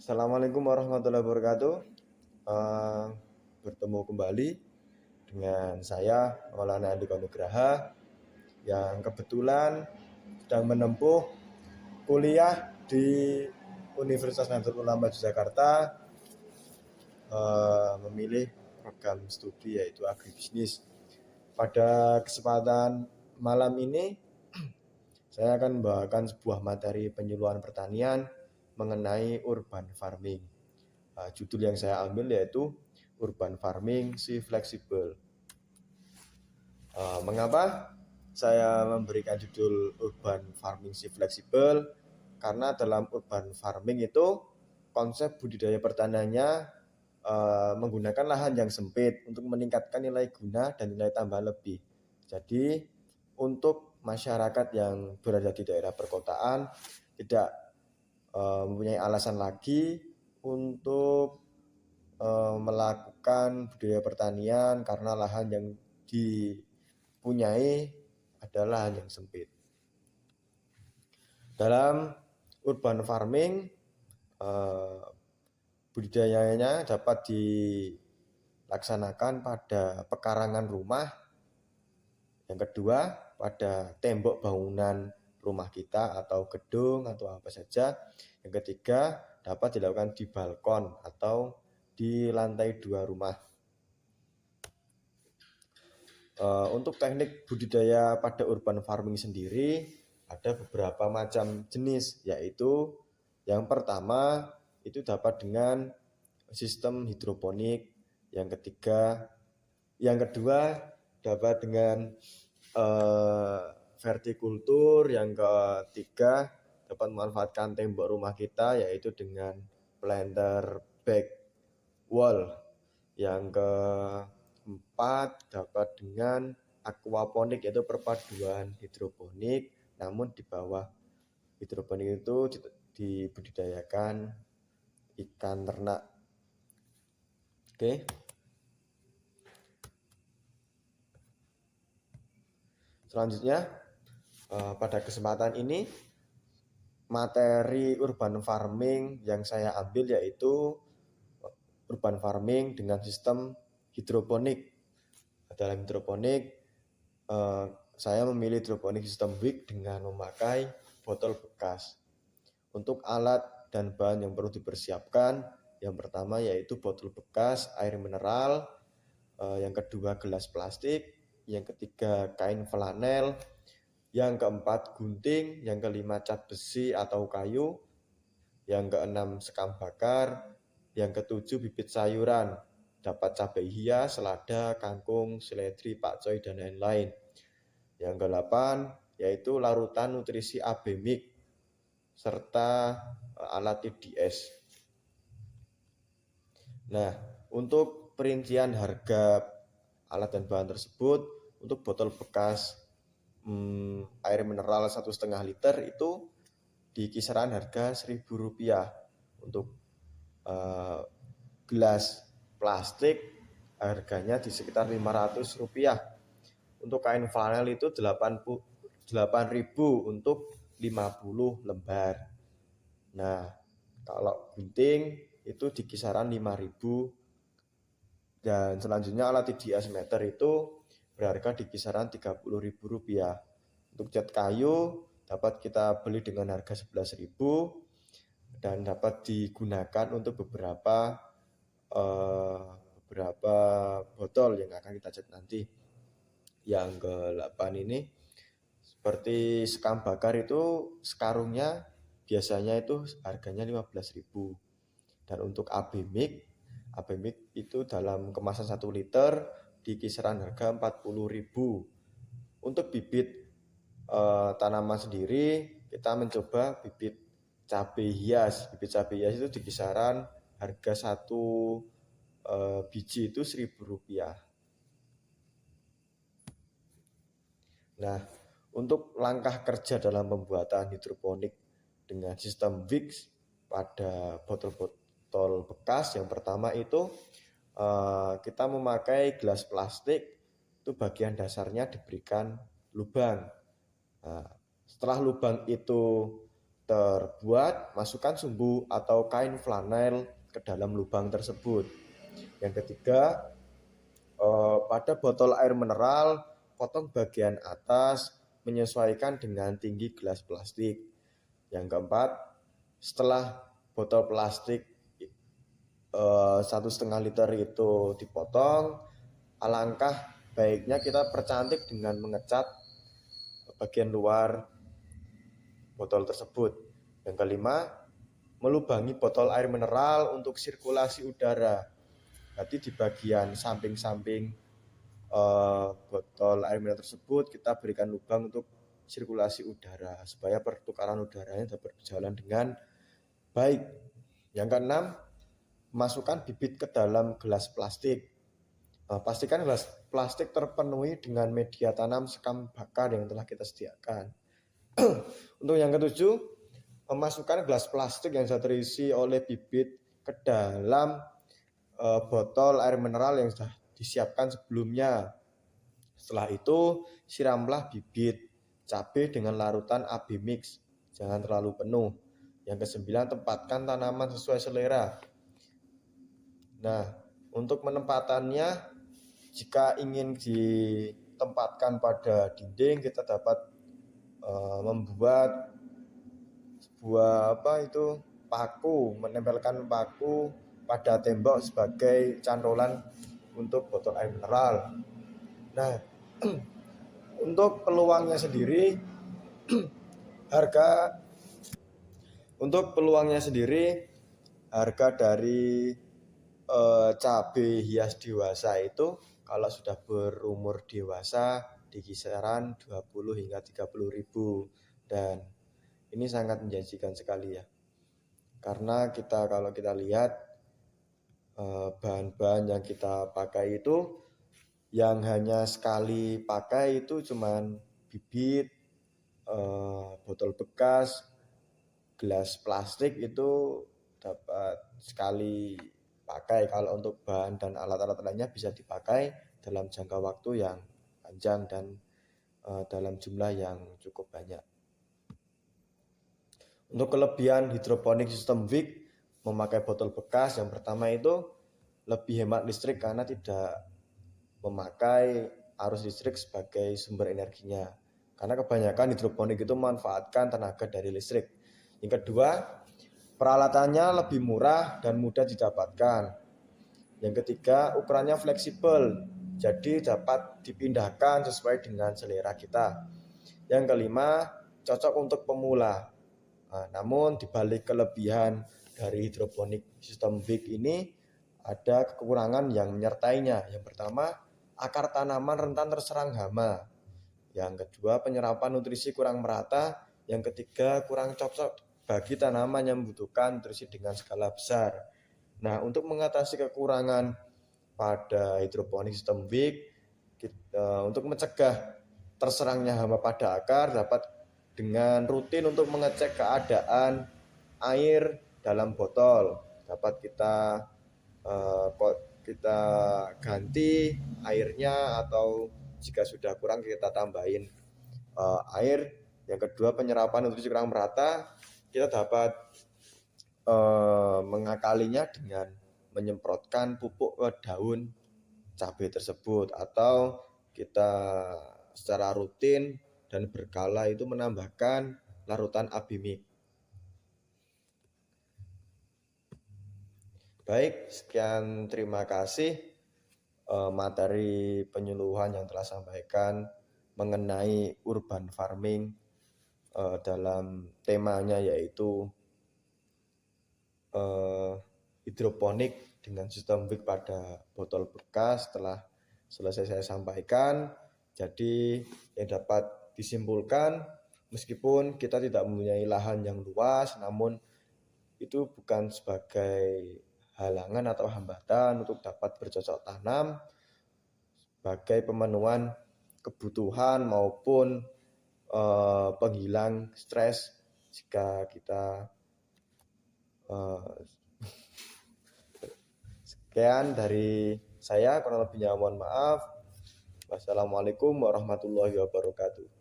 Assalamualaikum warahmatullahi wabarakatuh. Eh, Bertemu kembali dengan saya Maulana Andika Nugraha yang kebetulan sedang menempuh kuliah di Universitas Nahdlatul Ulama Yogyakarta, memilih program studi yaitu agribisnis. Pada kesempatan malam ini saya akan membawakan sebuah materi penyuluhan pertanian mengenai urban farming. Judul yang saya ambil yaitu Urban Farming Si Fleksibel. Mengapa saya memberikan judul Urban Farming Si Fleksibel? Karena dalam urban farming itu konsep budidaya pertaniannya menggunakan lahan yang sempit untuk meningkatkan nilai guna dan nilai tambah lebih. Jadi untuk masyarakat yang berada di daerah perkotaan tidak mempunyai alasan lagi untuk melakukan budidaya pertanian karena lahan yang dipunyai adalah lahan yang sempit. Dalam urban farming, budidayanya dapat dilaksanakan pada pekarangan rumah. Yang kedua, pada tembok bangunan rumah kita atau gedung atau apa saja. Yang ketiga, dapat dilakukan di balkon atau di lantai 2 rumah. Untuk teknik budidaya pada urban farming sendiri ada beberapa macam jenis, yaitu yang pertama itu dapat dengan sistem hidroponik, yang kedua dapat dengan vertikultur, yang ketiga dapat memanfaatkan tembok rumah kita yaitu dengan planter back wall, yang keempat dapat dengan aquaponik yaitu perpaduan hidroponik, namun di bawah hidroponik itu dibudidayakan ikan ternak. Oke. Selanjutnya pada kesempatan ini materi urban farming yang saya ambil yaitu urban farming dengan sistem hidroponik. Dalam hidroponik saya memilih hidroponik sistem WIC dengan memakai botol bekas. Untuk alat dan bahan yang perlu dipersiapkan, yang pertama yaitu botol bekas air mineral, yang kedua gelas plastik, yang ketiga kain flanel, yang keempat gunting, yang kelima cat besi atau kayu, yang keenam sekam bakar, yang ketujuh bibit sayuran, dapat cabai hias, selada, kangkung, seledri, pakcoy, dan lain-lain. Yang kedelapan yaitu larutan nutrisi AB mix serta alat TDS. Nah, untuk perincian harga alat dan bahan tersebut, untuk botol bekas air mineral 1,5 liter itu di kisaran harga Rp1.000. Untuk gelas plastik harganya di sekitar Rp500. Untuk kain flanel itu 8.000 untuk 50 lembar. Nah, kalau gunting itu di kisaran 5.000. Dan selanjutnya alat TDS meter itu berharga di kisaran Rp30.000. Untuk cat kayu dapat kita beli dengan harga 11.000 dan dapat digunakan untuk beberapa botol yang akan kita cat nanti. Yang ke-8 ini seperti sekam bakar itu sekarungnya biasanya itu harganya 15.000. Dan untuk AB mix itu dalam kemasan 1 liter di kisaran harga 40.000. Untuk bibit tanaman sendiri kita mencoba bibit cabai hias. Bibit cabai hias itu di kisaran harga 1 biji itu Rp1.000. Nah, untuk langkah kerja dalam pembuatan hidroponik dengan sistem WIX pada botol bekas, yang pertama itu kita memakai gelas plastik, itu bagian dasarnya diberikan lubang. Nah, setelah lubang itu terbuat, masukkan sumbu atau kain flanel ke dalam lubang tersebut. Yang ketiga, pada botol air mineral, potong bagian atas menyesuaikan dengan tinggi gelas plastik. Yang keempat, setelah botol plastik 1,5 liter itu dipotong, alangkah baiknya kita percantik dengan mengecat bagian luar botol tersebut. Yang kelima, melubangi botol air mineral untuk sirkulasi udara. Jadi di bagian samping-samping botol air mineral tersebut kita berikan lubang untuk sirkulasi udara supaya pertukaran udaranya dapat berjalan dengan baik. Yang keenam, masukkan bibit ke dalam gelas plastik. Pastikan gelas plastik terpenuhi dengan media tanam sekam bakar yang telah kita sediakan. Untuk yang ketujuh, memasukkan gelas plastik yang sudah terisi oleh bibit ke dalam botol air mineral yang sudah disiapkan sebelumnya. Setelah itu, siramlah bibit cabai dengan larutan AB mix, jangan terlalu penuh. Yang kesembilan, tempatkan tanaman sesuai selera. Nah, untuk penempatannya, jika ingin ditempatkan pada dinding, kita dapat membuat sebuah paku, menempelkan paku pada tembok sebagai cantolan untuk botol air mineral. Nah, untuk peluangnya sendiri, harga dari cabai hias dewasa itu kalau sudah berumur dewasa di kisaran 20 hingga 30 ribu, dan ini sangat menjanjikan sekali ya, karena kalau kita lihat bahan-bahan yang kita pakai itu yang hanya sekali pakai itu cuman bibit, botol bekas, gelas plastik itu dapat sekali pakai. Kalau untuk bahan dan alat-alat lainnya bisa dipakai dalam jangka waktu yang panjang dan dalam jumlah yang cukup banyak. Untuk kelebihan hidroponik sistem WIC memakai botol bekas, yang pertama itu lebih hemat listrik karena tidak memakai arus listrik sebagai sumber energinya. Karena kebanyakan hidroponik itu memanfaatkan tenaga dari listrik. Yang kedua, peralatannya lebih murah dan mudah didapatkan. Yang ketiga, ukurannya fleksibel, jadi dapat dipindahkan sesuai dengan selera kita. Yang kelima, cocok untuk pemula. Namun dibalik kelebihan dari hidroponik sistem WIC ini ada kekurangan yang menyertainya. Yang pertama, akar tanaman rentan terserang hama. Yang kedua, penyerapan nutrisi kurang merata. Yang ketiga, kurang cocok bagi tanaman yang membutuhkan nutrisi dengan skala besar. Nah, untuk mengatasi kekurangan pada hidroponik sistem WIC, untuk mencegah terserangnya hama pada akar, dapat dengan rutin untuk mengecek keadaan air dalam botol. Dapat kita ganti airnya, atau jika sudah kurang kita tambahin air. Yang kedua, penyerapan nutrisi kurang merata, kita dapat mengakalinya dengan menyemprotkan pupuk ke daun cabai tersebut, atau kita secara rutin dan berkala itu menambahkan larutan AB-mix. Baik, sekian, terima kasih materi penyuluhan yang telah sampaikan mengenai urban farming dalam temanya yaitu hidroponik dengan sistem WIC pada botol bekas. Setelah selesai saya sampaikan, jadi yang dapat disimpulkan, meskipun kita tidak mempunyai lahan yang luas, namun itu bukan sebagai halangan atau hambatan untuk dapat bercocok tanam sebagai pemenuhan kebutuhan maupun penghilang stres jika kita sekian dari saya, kurang lebihnya mohon maaf. Wassalamualaikum warahmatullahi wabarakatuh.